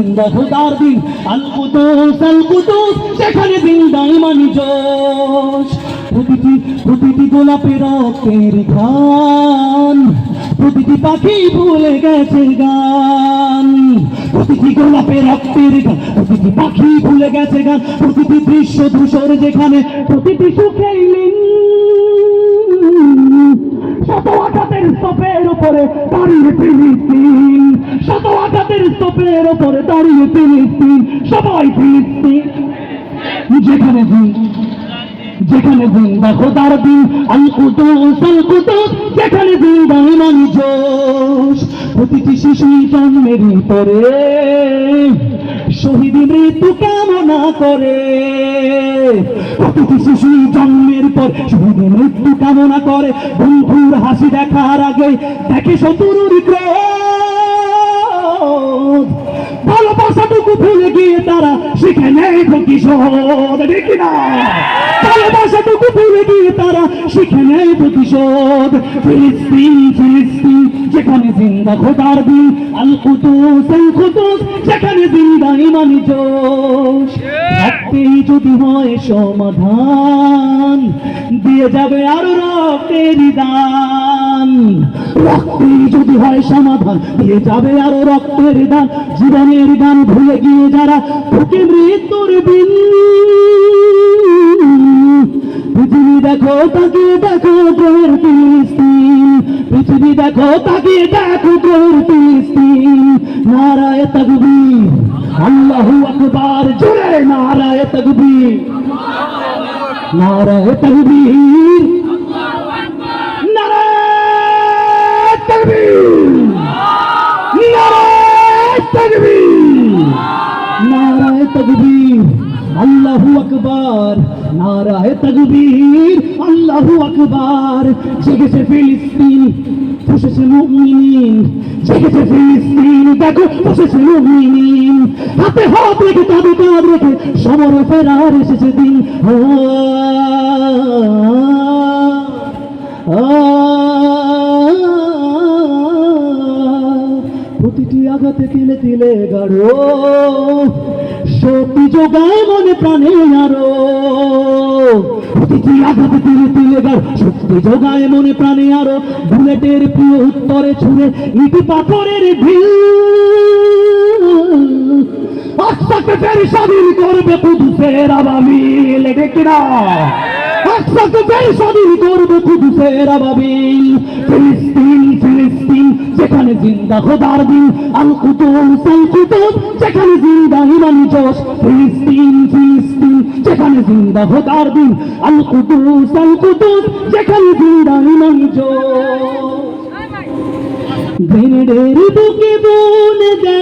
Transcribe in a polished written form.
জিন্দা খোদার দিন আল কুদুস যেখানে জিন্দা ইমানি জোশ প্রতিটি গোলাপের রক্তের ঘ্রাণ প্রতিটি পাখি ভুলে গেছে গান প্রতিটি গোলাপের রক্তের গান প্রতিটি পাখি ভুলে গেছে গান প্রতিটি দৃশ্য ধূসর যেখানে প্রতিটি সুখেই শত আঘাতের স্তূপের উপরে দাঁড়িয়ে ফিলিস্তিন শত আঘাতের স্তূপের উপরে দাঁড়িয়ে ফিলিস্তিন সবাই ফিলিস্তিন যেখানে জিন্দা খোদার দিন আল কুদুস যেখানে জিন্দা ইমানি জোশ প্রতিটি শিশু জন্মের পরে শহীদ মৃত্যু কামনা করে প্রতিটি শিশু জন্মের পর শহীদ মৃত্যু কামনা করে বন্ধুর হাসি দেখার আগে দেখে শত্রুর ক্রোধ ভালোবাসাটুকু ভুলে গিয়ে তারা শিখে নেয় প্রতিশোধ দেখি না ভালোবাসাটুকু ভুলে গিয়ে তারা শিখে নেয় প্রতিশোধ ফিলিস্তিন যেখানে জিন্দা খোদার দিন আল কুদুস যেখানে জিন্দা ইমানি জোশ রক্তেই যদি হয় সমাধান দিয়ে যাবে আরো রক্তের দান রক্তেই যদি হয় সমাধান দিয়ে যাবে আরো রক্তের দান জীবনের গান ভুলে গিয়ে যারা বুকে মৃত্যুর বিন পৃথিবী দেখো তাকিয়ে দেখো দ্রোহের ফিলিস্তিন পৃথিবী দেখো তাকিয়ে দেখো দ্রোহের ফিলিস্তিন নারায়ে তাকবীর আল্লাহু আকবার জোরে নারায়ে তাকবীর নারায়ে তাকবীর নারায়ে তাকবীর নারায়ে তাকবীর নারায়ে তাকবীর আল্লাহু আকবার নারায়ে তাকবীর আল্লাহু আকবার জেগেছে ফিলিস্তিন বসেছে মুমিনিন জেগেছে ফিলিস্তিন দেখো বসেছে মুমিনিন হাতে হাত রেখে কাঁধে কাঁধ রেখে সমরে ফেরার এসেছে দিন প্রতিটি আঘাতে তিলে তিলে গাঢ় শক্তি যোগায় মনে প্রাণে আরো প্রতিটি আঘাতে তিলে তিলে গাঢ় শক্তি যোগায় মনে প্রাণে আরো বুলেটের প্রিয় উত্তরে ছুঁড়ে ইটি পাথরের ঢিল আস্তাকে ফের স্বাধীন করবে কুদুসের আবাবিল দেখি না আস্তাকে ফের স্বাধীন করবে কুদুসের আবাবিল ফিলিস্তিন যেখানে জিন্দা খোদার দিন আল কুদুস যেখানে জিন্দা ইমানি জোশ ফিলিস্তিন যেখানে জিন্দা খোদার দিন আল কুদুস যেখানে জিন্দা ইমানি জোশ গ্রেনেডের বুকে বনে দেয়